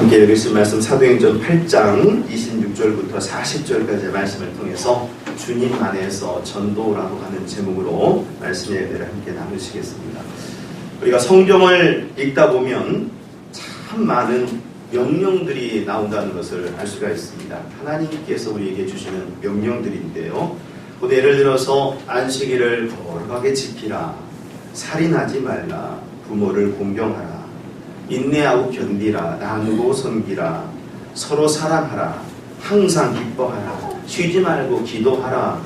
함께 읽으신 말씀 사도행전 8장 26절부터 40절까지의 말씀을 통해서 주님 안에서 전도라고 하는 제목으로 말씀 예배를 함께 나누시겠습니다. 우리가 성경을 읽다 보면 참 많은 명령들이 나온다는 것을 알 수가 있습니다. 하나님께서 우리에게 주시는 명령들인데요. 예를 들어서 안식일을 거룩하게 지키라, 살인하지 말라, 부모를 공경하라, 인내하고 견디라, 나누고 섬기라, 서로 사랑하라, 항상 기뻐하라, 쉬지 말고 기도하라,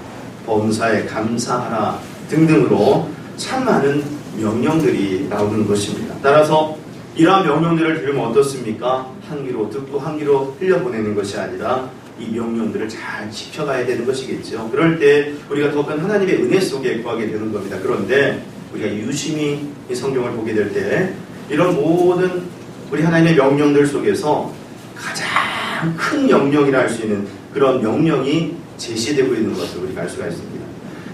범사에 감사하라 등등으로 참 많은 명령들이 나오는 것입니다. 따라서 이러한 명령들을 들으면 어떻습니까? 한 귀로 듣고 한 귀로 흘려보내는 것이 아니라 이 명령들을 잘 지켜가야 되는 것이겠죠. 그럴 때 우리가 더 큰 하나님의 은혜 속에 거하게 되는 겁니다. 그런데 우리가 유심히 이 성경을 보게 될 때 이런 모든 우리 하나님의 명령들 속에서 가장 큰 명령이라 할 수 있는 그런 명령이 제시되고 있는 것을 우리가 알 수가 있습니다.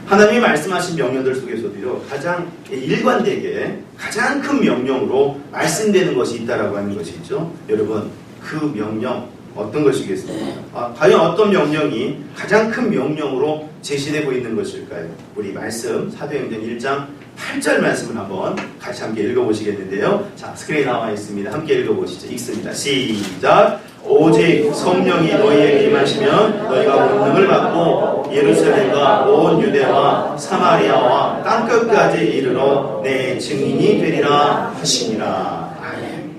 하나님이 말씀하신 명령들 속에서도요, 가장 일관되게 가장 큰 명령으로 말씀되는 것이 있다라고 하는 것이 있죠. 여러분, 그 명령 어떤 것이겠습니까? 과연 어떤 명령이 가장 큰 명령으로 제시되고 있는 것일까요? 우리 말씀 사도행전 1장 8절 말씀을 한번 같이 함께 읽어보시겠는데요. 자, 스크린에 나와 있습니다. 함께 읽어보시죠. 읽습니다. 시작! 오직 성령이 너희에게 임하시면 너희가 권능을 받고 예루살렘과 온 유대와 사마리아와 땅끝까지 이르러 내 증인이 되리라 하시니라. 아멘.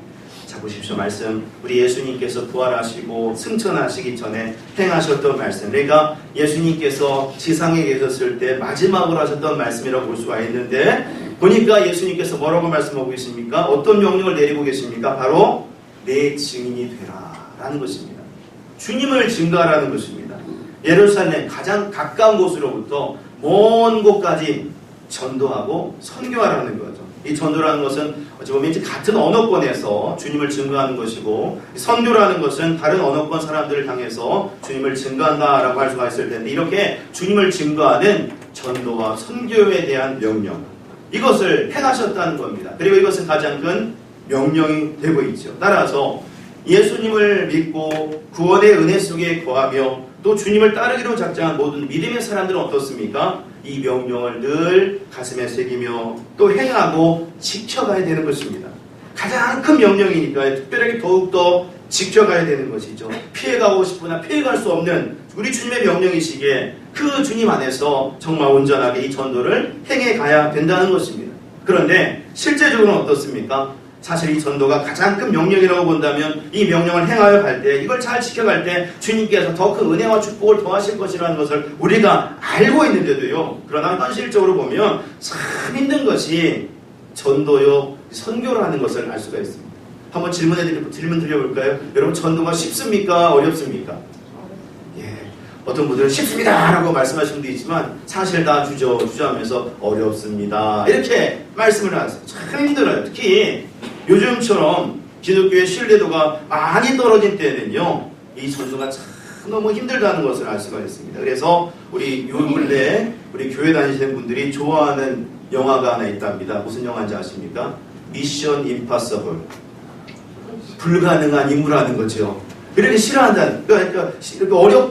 자, 보십시오. 말씀 우리 예수님께서 부활하시고 승천하시기 전에 행하셨던 말씀, 그러니까 예수님께서 지상에 계셨을 때 마지막으로 하셨던 말씀이라고 볼 수가 있는데, 보니까 예수님께서 뭐라고 말씀하고 계십니까? 어떤 명령을 내리고 계십니까? 바로 내 증인이 되라 라는 것입니다. 주님을 증거하라는 것입니다. 예루살렘 가장 가까운 곳으로부터 먼 곳까지 전도하고 선교하라는 거죠. 이 전도라는 것은 어찌 보면 이제 같은 언어권에서 주님을 증거하는 것이고, 선교라는 것은 다른 언어권 사람들을 향해서 주님을 증거한다라고 할 수가 있을 텐데, 이렇게 주님을 증거하는 전도와 선교에 대한 명령, 이것을 행하셨다는 겁니다. 그리고 이것은 가장 큰 명령이 되고 있죠. 따라서 예수님을 믿고 구원의 은혜 속에 거하며 또 주님을 따르기로 작정한 모든 믿음의 사람들은 어떻습니까? 이 명령을 늘 가슴에 새기며 또 행하고 지켜가야 되는 것입니다. 가장 큰 명령이니까 특별하게 더욱더 지켜가야 되는 것이죠. 피해가고 싶으나 피해갈 수 없는 우리 주님의 명령이시기에 그 주님 안에서 정말 온전하게 이 전도를 행해가야 된다는 것입니다. 그런데 실제적으로는 어떻습니까? 사실 이 전도가 가장 큰 명령이라고 본다면 이 명령을 행하여 갈 때, 이걸 잘 지켜갈 때 주님께서 더 큰 은혜와 축복을 더하실 것이라는 것을 우리가 알고 있는데도요, 그러나 현실적으로 보면 참 힘든 것이 전도요, 선교라는 것을 알 수가 있습니다. 한번 질문 드려볼까요? 여러분, 전도가 쉽습니까? 어렵습니까? 어떤 분들은 쉽습니다 라고 말씀하시는 분도 있지만 사실 다 주저하면서 어렵습니다 이렇게 말씀을 하세요. 참 힘들어요. 특히 요즘처럼 기독교의 신뢰도가 많이 떨어진 때는요, 이 전도가 참 너무 힘들다는 것을 알 수가 있습니다. 그래서 우리 요 근래 우리 교회 다니시는 분들이 좋아하는 영화가 하나 있답니다. 무슨 영화인지 아십니까? 미션 임파서블. 불가능한 임무라는 거죠. 그렇게 싫어한다는, 그러니까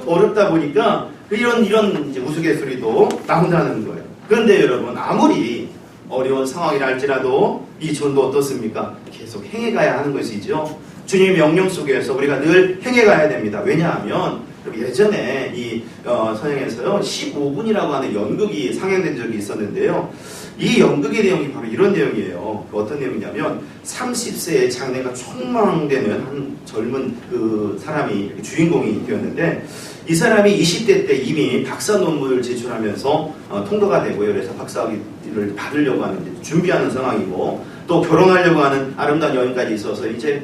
어렵다 보니까 이런 이제 우스갯소리도 나온다는 거예요. 그런데 여러분, 아무리 어려운 상황이라 할지라도 이 전도 어떻습니까? 계속 행해가야 하는 것이죠. 주님의 명령 속에서 우리가 늘 행해가야 됩니다. 왜냐하면 예전에 이 서양에서요 15분이라고 하는 연극이 상영된 적이 있었는데요. 이 연극의 내용이 바로 이런 내용이에요. 어떤 내용이냐면 30세의 장래가 촉망되는 한 젊은 그 사람이 주인공이 되었는데, 이 사람이 20대 때 이미 박사 논문을 제출하면서 통과가 되고요. 그래서 박사학위를 받으려고 하는데 준비하는 상황이고, 또 결혼하려고 하는 아름다운 여인까지 있어서 이제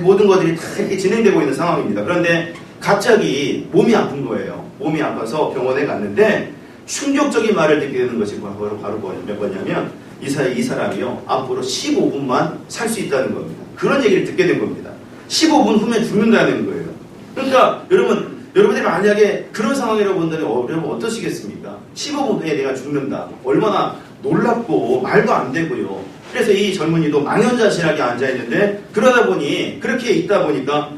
모든 것들이 다 이렇게 진행되고 있는 상황입니다. 그런데 갑자기 몸이 아픈 거예요. 몸이 아파서 병원에 갔는데 충격적인 말을 듣게 되는 것이 바로 뭐냐면 이 사람이요, 앞으로 15분만 살 수 있다는 겁니다. 그런 얘기를 듣게 된 겁니다. 15분 후면 죽는다는 거예요. 그러니까 여러분들이 만약에 그런 상황이라고 본다면 여러분 어떠시겠습니까? 15분 후에 내가 죽는다. 얼마나 놀랍고 말도 안 되고요. 그래서 이 젊은이도 망연자실하게 앉아있는데 그러다 보니 그렇게 있다 보니까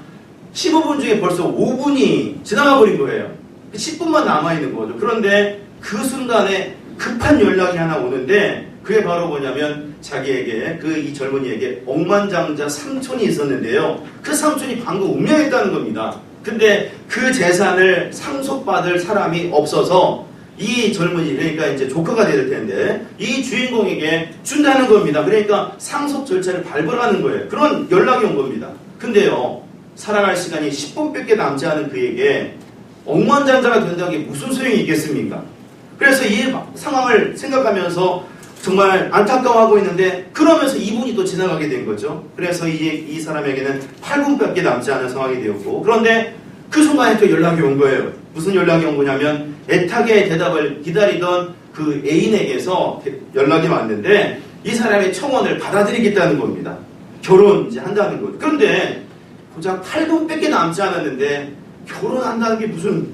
15분 중에 벌써 5분이 지나가 버린 거예요. 10분만 남아있는 거죠. 그런데 그 순간에 급한 연락이 하나 오는데 그게 바로 뭐냐면 자기에게 이 젊은이에게 억만장자 삼촌이 있었는데요. 그 삼촌이 방금 운명했다는 겁니다. 근데 그 재산을 상속받을 사람이 없어서 이 젊은이, 그러니까 이제 조카가 될 텐데 이 주인공에게 준다는 겁니다. 그러니까 상속 절차를 밟으라는 거예요. 그런 연락이 온 겁니다. 근데요, 살아갈 시간이 10분밖에 남지 않은 그에게 억만장자가 된다는 게 무슨 소용이 있겠습니까? 그래서 이 상황을 생각하면서 정말 안타까워하고 있는데 그러면서 2분이 또 지나가게 된 거죠. 그래서 이 사람에게는 8분밖에 남지 않은 상황이 되었고, 그런데 그 순간에 또 연락이 온 거예요. 무슨 연락이 온 거냐면 애타게 대답을 기다리던 그 애인에게서 연락이 왔는데 이 사람의 청혼을 받아들이겠다는 겁니다. 결혼 이제 한다는 거죠. 그런데 고작 8분밖에 남지 않았는데 결혼한다는 게 무슨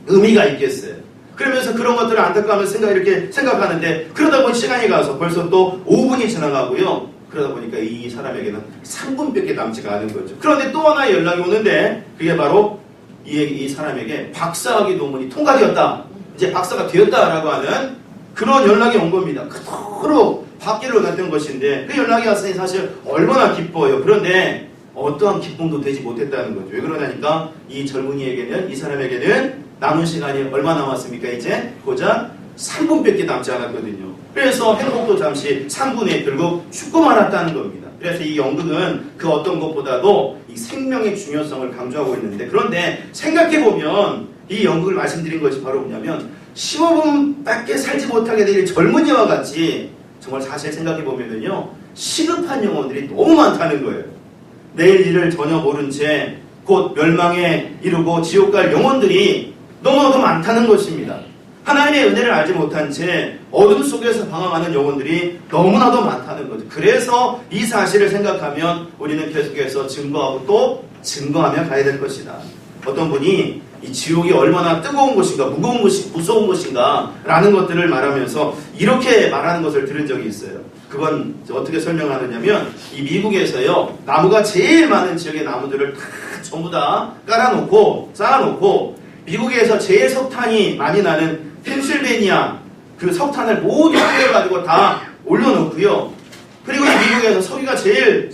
의미가 있겠어요? 그러면서 그런 것들을 안타까우면서 이렇게 생각하는데 그러다 보니 시간이 가서 벌써 또 5분이 지나가고요. 그러다 보니까 이 사람에게는 3분밖에 남지가 않은 거죠. 그런데 또 하나의 연락이 오는데 그게 바로 이 사람에게 박사학위 논문이 통과되었다. 이제 박사가 되었다라고 하는 그런 연락이 온 겁니다. 그토록 받기를 원했던 것인데 그 연락이 왔으니 사실 얼마나 기뻐요. 그런데 어떠한 기쁨도 되지 못했다는 거죠. 왜 그러냐니까 이 젊은이에게는, 이 사람에게는 남은 시간이 얼마 남았습니까? 이제 고작 3분밖에 남지 않았거든요. 그래서 행복도 잠시 3분에 결국 죽고 말았다는 겁니다. 그래서 이 연극은 그 어떤 것보다도 이 생명의 중요성을 강조하고 있는데, 그런데 생각해보면 이 연극을 말씀드린 것이 바로 뭐냐면 15분밖에 살지 못하게 될 젊은이와 같이 정말 사실 생각해보면요, 시급한 영혼들이 너무 많다는 거예요. 내일 일을 전혀 모른 채 곧 멸망에 이르고 지옥 갈 영혼들이 너무나도 많다는 것입니다. 하나님의 은혜를 알지 못한 채 어둠 속에서 방황하는 영혼들이 너무나도 많다는 거죠. 그래서 이 사실을 생각하면 우리는 계속해서 증거하고 또 증거하며 가야 될 것이다. 어떤 분이 이 지옥이 얼마나 뜨거운 곳인가, 무서운 곳인가 라는 것들을 말하면서 이렇게 말하는 것을 들은 적이 있어요. 그건 어떻게 설명하느냐면 이 미국에서요, 나무가 제일 많은 지역의 나무들을 다 전부 다 쌓아놓고 미국에서 제일 석탄이 많이 나는 펜실베니아 그 석탄을 모두 끓여가지고 다 올려놓고요. 그리고 이 미국에서 석유가 제일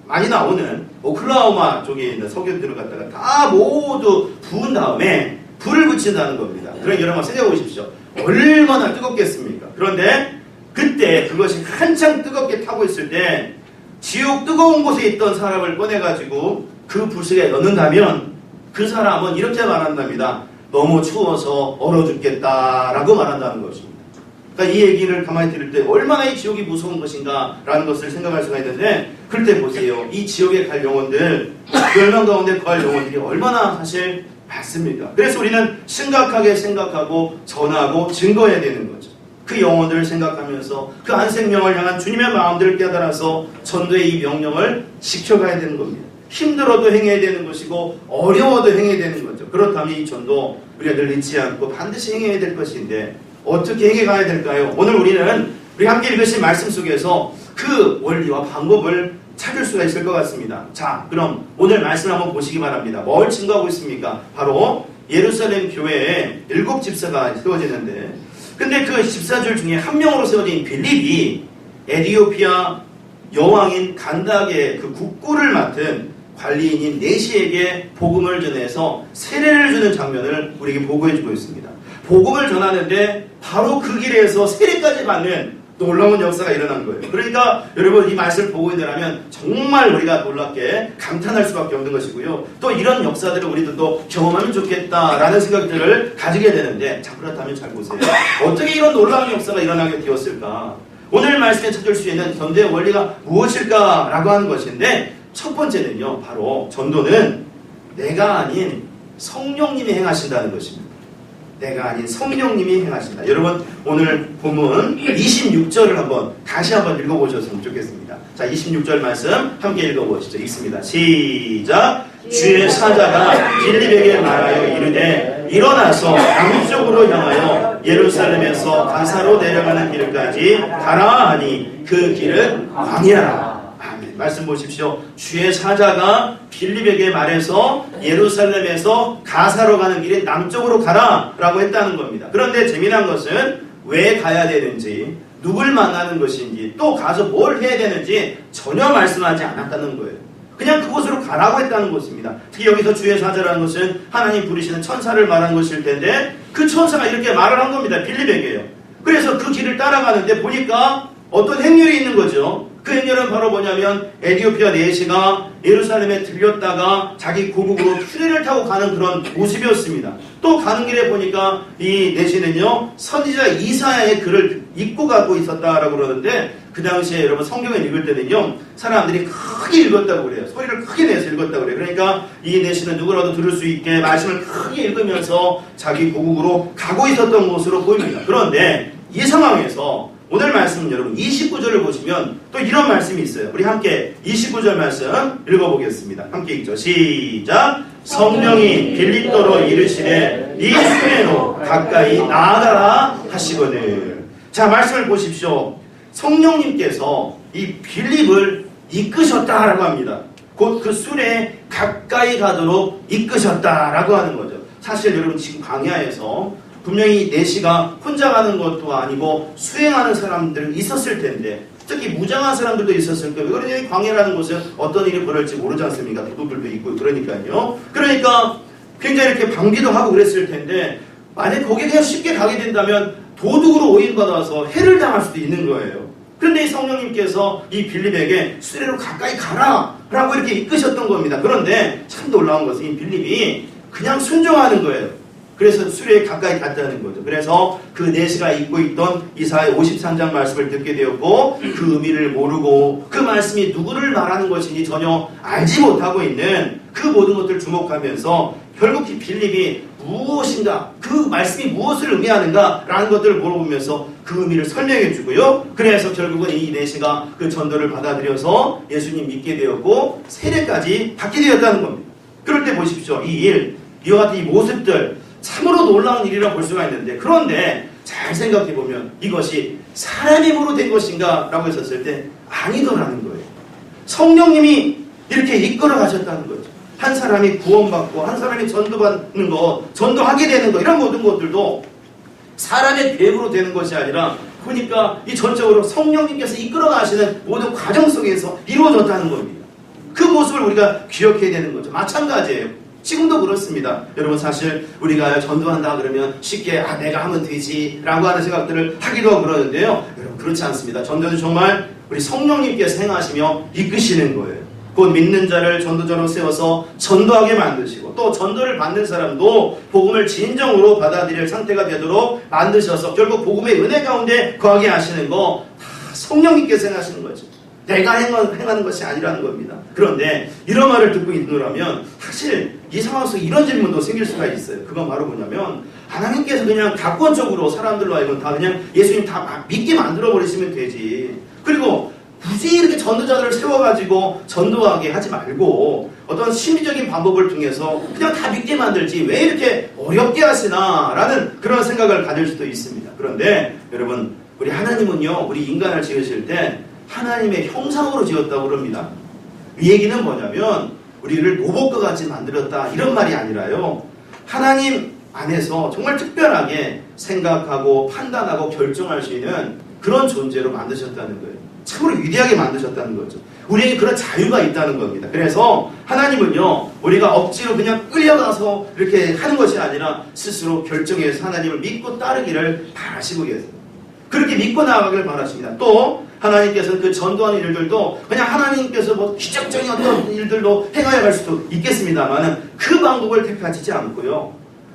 많이 나오는 오클라호마 쪽에 있는 석유들을 갖다가 다 모두 부은 다음에 불을 붙인다는 겁니다. 그럼 여러분 생각해 보십시오. 얼마나 뜨겁겠습니까? 그런데 그때 그것이 한창 뜨겁게 타고 있을 때 지옥 뜨거운 곳에 있던 사람을 꺼내가지고 그 부스에 넣는다면 그 사람은 이렇게 말한답니다. 너무 추워서 얼어 죽겠다라고 말한다는 것입니다. 그러니까 이 얘기를 가만히 들을 때 얼마나 이 지옥이 무서운 것인가 라는 것을 생각할 수가 있는데, 그럴 때 보세요. 이 지옥에 갈 영혼들, 멸망 가운데 거할 영혼들이 얼마나 사실 많습니까? 그래서 우리는 심각하게 생각하고 전하고 증거해야 되는 거죠. 그 영혼들을 생각하면서 그 한 생명을 향한 주님의 마음들을 깨달아서 전도의 이 명령을 지켜가야 되는 겁니다. 힘들어도 행해야 되는 것이고 어려워도 행해야 되는 거죠. 그렇다면 이 전도 우리가 늘 잊지 않고 반드시 행해야 될 것인데 어떻게 행해가야 될까요? 오늘 우리는 우리 함께 읽으신 말씀 속에서 그 원리와 방법을 찾을 수가 있을 것 같습니다. 자, 그럼 오늘 말씀을 한번 보시기 바랍니다. 뭘 증거하고 있습니까? 바로 예루살렘 교회에 7집사가 세워지는데, 근데 그 집사들 중에 한 명으로 세워진 빌립이 에디오피아 여왕인 간닥의 그 국구를 맡은 관리인인 네시에게 복음을 전해서 세례를 주는 장면을 우리에게 보고해주고 있습니다. 복음을 전하는데 바로 그 길에서 세례까지 받는 놀라운 역사가 일어난 거예요. 그러니까 여러분 이 말씀을 보고 있느라면 정말 우리가 놀랍게 감탄할 수밖에 없는 것이고요. 또 이런 역사들을 우리도 또 경험하면 좋겠다라는 생각들을 가지게 되는데, 자, 그렇다면 잘 보세요. 어떻게 이런 놀라운 역사가 일어나게 되었을까? 오늘 말씀에 찾을 수 있는 전도의 원리가 무엇일까라고 하는 것인데, 첫 번째는요, 바로 전도는 내가 아닌 성령님이 행하신다는 것입니다. 내가 아닌 성령님이 행하신다. 여러분 오늘 본문 26절을 다시 한번 읽어보셨으면 좋겠습니다. 자, 26절 말씀 함께 읽어보시죠. 읽습니다. 시작. 주의 사자가 빌립에게 말하여 이르되 일어나서 남쪽으로 향하여 예루살렘에서 가사로 내려가는 길까지 가라 하니 그 길은 광야라. 아멘. 말씀 보십시오. 주의 사자가 빌립에게 말해서 예루살렘에서 가사로 가는 길에 남쪽으로 가라 라고 했다는 겁니다. 그런데 재미난 것은 왜 가야 되는지, 누굴 만나는 것인지, 또 가서 뭘 해야 되는지 전혀 말씀하지 않았다는 거예요. 그냥 그곳으로 가라고 했다는 것입니다. 특히 여기서 주의 사자라는 것은 하나님 부르시는 천사를 말한 것일 텐데 그 천사가 이렇게 말을 한 겁니다. 빌립에게요. 그래서 그 길을 따라가는데 보니까 어떤 행렬이 있는 거죠. 그 행렬은 바로 뭐냐면 에티오피아 내시가 예루살렘에 들렸다가 자기 고국으로 큐레를 타고 가는 그런 모습이었습니다. 또 가는 길에 보니까 이 내시는요 선지자 이사야의 글을 읽고 가고 있었다라고 그러는데 그 당시에 여러분 성경을 읽을 때는요 사람들이 크게 읽었다고 그래요. 소리를 크게 내서 읽었다고 그래요. 그러니까 이 내시는 누구라도 들을 수 있게 말씀을 크게 읽으면서 자기 고국으로 가고 있었던 것으로 보입니다. 그런데 이 상황에서 오늘 말씀은 여러분 29절을 보시면 또 이런 말씀이 있어요. 우리 함께 29절 말씀 읽어보겠습니다. 함께 읽죠. 시작. 성령이 빌립도로 이르시되 이 수레로 가까이 나아가라 하시거늘. 자, 말씀을 보십시오. 성령님께서 이 빌립을 이끄셨다라고 합니다. 곧 그 수레에 가까이 가도록 이끄셨다라고 하는 거죠. 사실 여러분 지금 광야에서 분명히 내시가 혼자 가는 것도 아니고 수행하는 사람들 있었을 텐데 특히 무장한 사람들도 있었을 거예요. 그러니 광야라는 곳은 어떤 일이 벌어질지 모르지 않습니까? 도둑들도 있고 그러니까요. 그러니까 굉장히 이렇게 방비도 하고 그랬을 텐데 만약 거기에 그냥 쉽게 가게 된다면 도둑으로 오인받아서 해를 당할 수도 있는 거예요. 그런데 이 성령님께서 이 빌립에게 수레로 가까이 가라 라고 이렇게 이끄셨던 겁니다. 그런데 참 놀라운 것은 이 빌립이 그냥 순종하는 거예요. 그래서 수레에 가까이 갔다는 거죠. 그래서 그 내시가 읽고 있던 이사야 53장 말씀을 듣게 되었고 그 의미를 모르고 그 말씀이 누구를 말하는 것인지 전혀 알지 못하고 있는 그 모든 것들을 주목하면서 결국 이 빌립이 무엇인가, 그 말씀이 무엇을 의미하는가 라는 것들을 물어보면서 그 의미를 설명해 주고요. 그래서 결국은 이 내시가 그 전도를 받아들여서 예수님 믿게 되었고 세례까지 받게 되었다는 겁니다. 그럴 때 보십시오. 이 일, 이와 같은 이 모습들 참으로 놀라운 일이라고 볼 수가 있는데 그런데 잘 생각해보면 이것이 사람의 힘으로 된 것인가 라고 했었을 때 아니더라는 거예요. 성령님이 이렇게 이끌어 가셨다는 거죠. 한 사람이 구원받고 한 사람이 전도받는 것, 전도하게 되는 것 이런 모든 것들도 사람의 계획으로 되는 것이 아니라 보니까 이 전적으로 성령님께서 이끌어 가시는 모든 과정 속에서 이루어졌다는 겁니다. 그 모습을 우리가 기억해야 되는 거죠. 마찬가지예요. 지금도 그렇습니다. 여러분 사실 우리가 전도한다 그러면 쉽게 내가 하면 되지 라고 하는 생각들을 하기도 하고 그러는데요. 여러분 그렇지 않습니다. 전도는 정말 우리 성령님께서 행하시며 이끄시는 거예요. 곧 믿는 자를 전도자로 세워서 전도하게 만드시고 또 전도를 받는 사람도 복음을 진정으로 받아들일 상태가 되도록 만드셔서 결국 복음의 은혜 가운데 거하게 하시는 거 다 성령님께서 행하시는 거죠. 내가 행하는 것이 아니라는 겁니다. 그런데 이런 말을 듣고 있노라면 사실 이 상황 속에 이런 질문도 생길 수가 있어요. 그건 바로 뭐냐면 하나님께서 그냥 각권적으로 사람들로 하여금 다 그냥 예수님 다 믿게 만들어버리시면 되지. 그리고 굳이 이렇게 전도자들을 세워가지고 전도하게 하지 말고 어떤 심리적인 방법을 통해서 그냥 다 믿게 만들지 왜 이렇게 어렵게 하시나 라는 그런 생각을 가질 수도 있습니다. 그런데 여러분 우리 하나님은요 우리 인간을 지으실 때 하나님의 형상으로 지었다고 그럽니다. 이 얘기는 뭐냐면 우리를 로봇과 같이 만들었다 이런 말이 아니라요. 하나님 안에서 정말 특별하게 생각하고 판단하고 결정할 수 있는 그런 존재로 만드셨다는 거예요. 참으로 위대하게 만드셨다는 거죠. 우리에게 그런 자유가 있다는 겁니다. 그래서 하나님은요 우리가 억지로 그냥 끌려가서 이렇게 하는 것이 아니라 스스로 결정해서 하나님을 믿고 따르기를 바라시고 계세요. 그렇게 믿고 나아가길 바라십니다. 또 하나님께서는 그 전도하는 일들도 그냥 하나님께서 뭐 기적적인 어떤 일들도 행하여 갈 수도 있겠습니다만 그 방법을 택하지 않고요.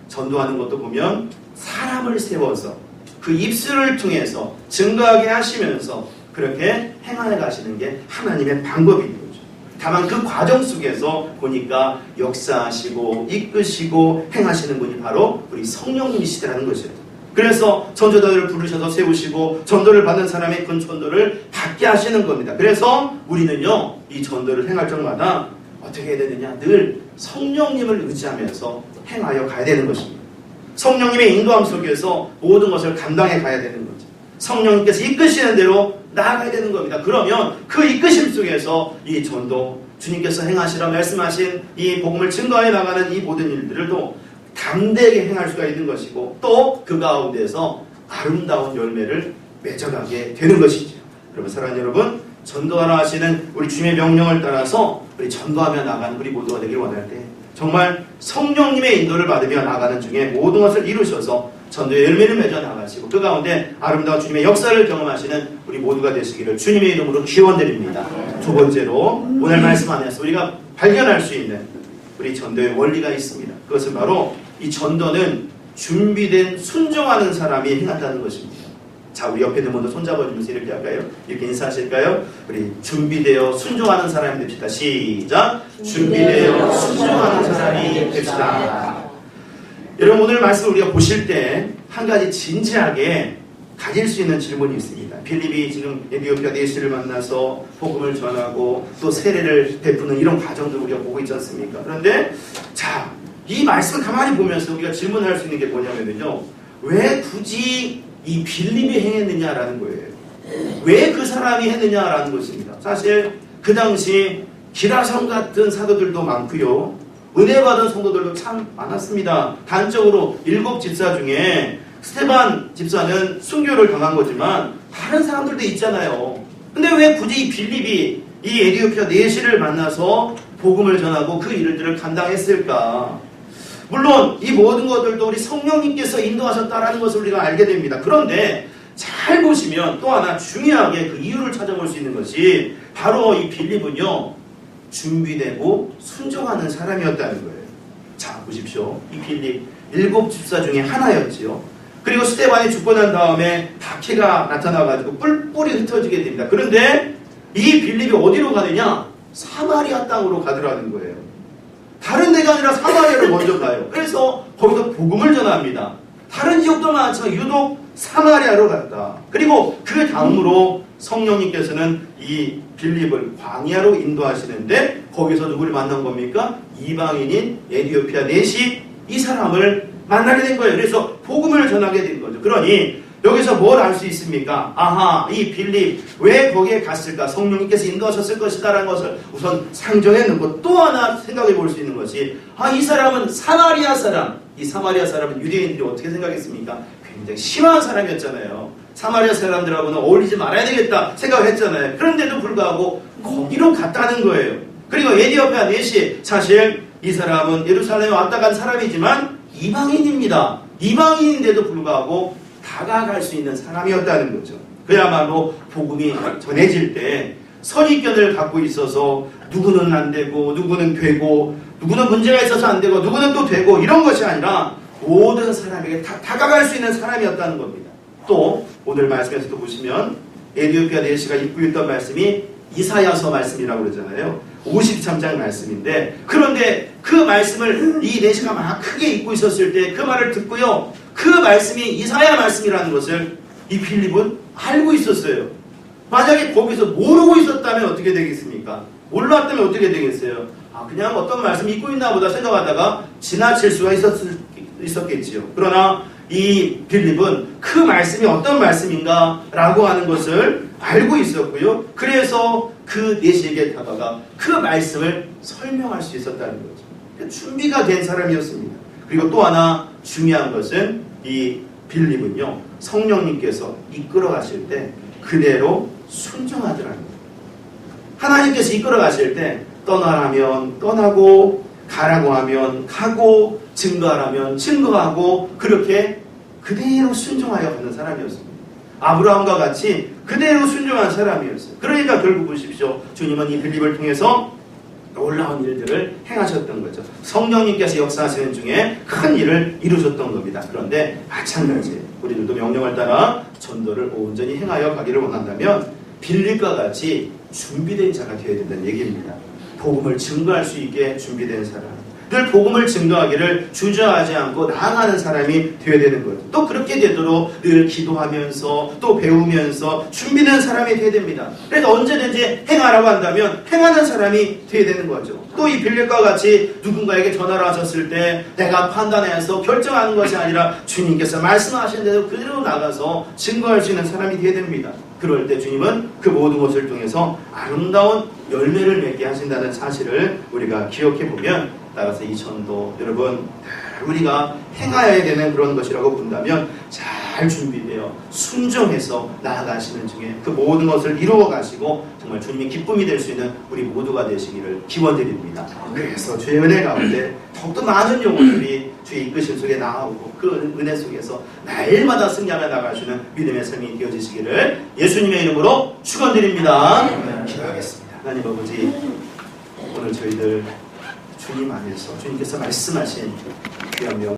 전도하는 것도 보면 사람을 세워서 그 입술을 통해서 증거하게 하시면서 그렇게 행하여 가시는 게 하나님의 방법인 거죠. 다만 그 과정 속에서 보니까 역사하시고 이끄시고 행하시는 분이 바로 우리 성령님이시라는 것이에요. 그래서 전도자들을 부르셔서 세우시고 전도를 받는 사람의 그 전도를 받게 하시는 겁니다. 그래서 우리는요 이 전도를 행할 적마다 어떻게 해야 되느냐 늘 성령님을 의지하면서 행하여 가야 되는 것입니다. 성령님의 인도함 속에서 모든 것을 감당해 가야 되는 거죠. 성령님께서 이끄시는 대로 나아가야 되는 겁니다. 그러면 그 이끄심 속에서 이 전도, 주님께서 행하시라 말씀하신 이 복음을 증거해 나가는 이 모든 일들을 또 담대하게 행할 수가 있는 것이고, 또 그 가운데서 아름다운 열매를 맺어가게 되는 것이죠. 여러분, 사랑하는 여러분, 전도하라 하시는 우리 주님의 명령을 따라서 우리 전도하며 나가는 우리 모두가 되길 원할 때, 정말 성령님의 인도를 받으며 나가는 중에 모든 것을 이루셔서 전도의 열매를 맺어 나가시고, 그 가운데 아름다운 주님의 역사를 경험하시는 우리 모두가 되시기를 주님의 이름으로 기원드립니다. 두 번째로, 오늘 말씀 안에서 우리가 발견할 수 있는 우리 전도의 원리가 있습니다. 그것은 바로 이 전도는 준비된 순종하는 사람이 행한다는 것입니다. 자, 우리 옆에 있는 분들 손잡아주면서 이렇게 할까요? 이렇게 인사하실까요? 우리 준비되어 순종하는 사람이 됩시다. 시작! 준비되어 순종하는 사람이 됩시다. 여러분, 오늘 말씀 우리가 보실 때 한 가지 진지하게 가질 수 있는 질문이 있습니다. 빌립이 지금 에디오피아 내시를 만나서 복음을 전하고 또 세례를 베푸는 이런 과정들을 우리가 보고 있지 않습니까? 그런데 자, 이 말씀을 가만히 보면서 우리가 질문할 수 있는 게 뭐냐면요, 왜 굳이 이 빌립이 행했느냐라는 거예요. 왜 그 사람이 했느냐라는 것입니다. 사실 그 당시 기라성 같은 사도들도 많고요, 은혜 받은 성도들도 참 많았습니다. 단적으로 7 집사 중에 스테반 집사는 순교를 당한 거지만 다른 사람들도 있잖아요. 근데 왜 굳이 이 빌립이 이 에디오피아 내시를 만나서 복음을 전하고 그 일들을 감당했을까? 물론 이 모든 것들도 우리 성령님께서 인도하셨다라는 것을 우리가 알게 됩니다. 그런데 잘 보시면 또 하나 중요하게 그 이유를 찾아볼 수 있는 것이 바로 이 빌립은요, 준비되고 순종하는 사람이었다는 거예요. 자, 보십시오. 이 빌립 7 집사 중에 하나였지요. 그리고 스데반이 죽고 난 다음에 박해가 나타나가지고 뿔뿔이 흩어지게 됩니다. 그런데 이 빌립이 어디로 가느냐? 사마리아 땅으로 가더라는 거예요. 다른 데가 아니라 사마리아를 먼저 가요. 그래서 거기서 복음을 전합니다. 다른 지역도 많지만 유독 사마리아로 갔다. 그리고 그 다음으로 성령님께서는 이 빌립을 광야로 인도하시는데, 거기서 누구를 만난 겁니까? 이방인인 에디오피아 내시, 이 사람을 만나게 된 거예요. 그래서 복음을 전하게 된 거죠. 그러니 여기서 뭘 알 수 있습니까? 아하, 이 빌립 왜 거기에 갔을까? 성령님께서 인도하셨을 것이다라는 것을 우선 상정해 놓고, 또 하나 생각해 볼 수 있는 것이, 이 사람은 사마리아 사람, 이 사마리아 사람은 유대인들이 어떻게 생각했습니까? 굉장히 심한 사람이었잖아요. 사마리아 사람들하고는 어울리지 말아야 되겠다 생각했잖아요. 그런데도 불구하고 거기로 갔다는 거예요. 그리고 에디오피아 내시, 사실 이 사람은 예루살렘에 왔다 간 사람이지만 이방인입니다. 이방인인데도 불구하고 다가갈 수 있는 사람이었다는 거죠. 그야말로 복음이 전해질 때 선입견을 갖고 있어서 누구는 안 되고 누구는 되고 누구는 문제가 있어서 안 되고 누구는 또 되고 이런 것이 아니라 모든 사람에게 다 다가갈 수 있는 사람이었다는 겁니다. 또 오늘 말씀에서도 보시면 에디오피아 내시가 입고 있던 말씀이 이사야서 말씀이라고 그러잖아요. 53장 말씀인데, 그런데 그 말씀을 이 내시가 막 크게 입고 있었을 때 그 말을 듣고요, 그 말씀이 이사야 말씀이라는 것을 이 빌립은 알고 있었어요. 만약에 거기서 모르고 있었다면 어떻게 되겠습니까? 몰랐다면 어떻게 되겠어요? 그냥 어떤 말씀 입고 있나 보다 생각하다가 지나칠 수가 있었겠지요. 그러나 이 빌립은 그 말씀이 어떤 말씀인가 라고 하는 것을 알고 있었고요. 그래서 그 내시에게 다가가 그 말씀을 설명할 수 있었다는 거죠. 준비가 된 사람이었습니다. 그리고 또 하나 중요한 것은 이 빌립은요, 성령님께서 이끌어 가실 때 그대로 순종하더라는 거예요. 하나님께서 이끌어 가실 때 떠나라면 떠나고, 가라고 하면 가고, 증거하라면 증거하고, 그렇게 그대로 순종하여 가는 사람이었습니다. 아브라함과 같이 그대로 순종한 사람이었어요. 그러니까 결국 보십시오. 주님은 이 빌립을 통해서 놀라운 일들을 행하셨던 거죠. 성령님께서 역사하시는 중에 큰 일을 이루셨던 겁니다. 그런데 마찬가지예요. 우리들도 명령을 따라 전도를 온전히 행하여 가기를 원한다면 빌립과 같이 준비된 자가 되어야 된다는 얘기입니다. 복음을 증거할 수 있게 준비된 사람. 늘 복음을 증거하기를 주저하지 않고 나아가는 사람이 되어야 되는 거예요. 또 그렇게 되도록 늘 기도하면서 또 배우면서 준비된 사람이 되어야 됩니다. 그래서 언제든지 행하라고 한다면 행하는 사람이 되어야 되는 거죠. 또 이 빌립과 같이 누군가에게 전화를 하셨을 때 내가 판단해서 결정하는 것이 아니라 주님께서 말씀하신 대로 그대로 나가서 증거할 수 있는 사람이 되어야 됩니다. 그럴 때 주님은 그 모든 것을 통해서 아름다운 열매를 맺게 하신다는 사실을 우리가 기억해 보면, 따라서 이 전도 여러분 우리가 행하여야 되는 그런 것이라고 본다면 잘 준비되어 순종해서 나아가시는 중에 그 모든 것을 이루어 가시고 정말 주님의 기쁨이 될 수 있는 우리 모두가 되시기를 기원드립니다. 그래서 주의 은혜 가운데 더욱더 많은 영혼들이 주의 이끄심 속에 나아오고 그 은혜 속에서 날마다 승리하며 나가시는 믿음의 삶이 되어지시기를 예수님의 이름으로 축원드립니다. 기도하겠습니다. 하나님 아버지, 오늘 저희들 주님 안에서 주님께서 말씀하신 귀한 명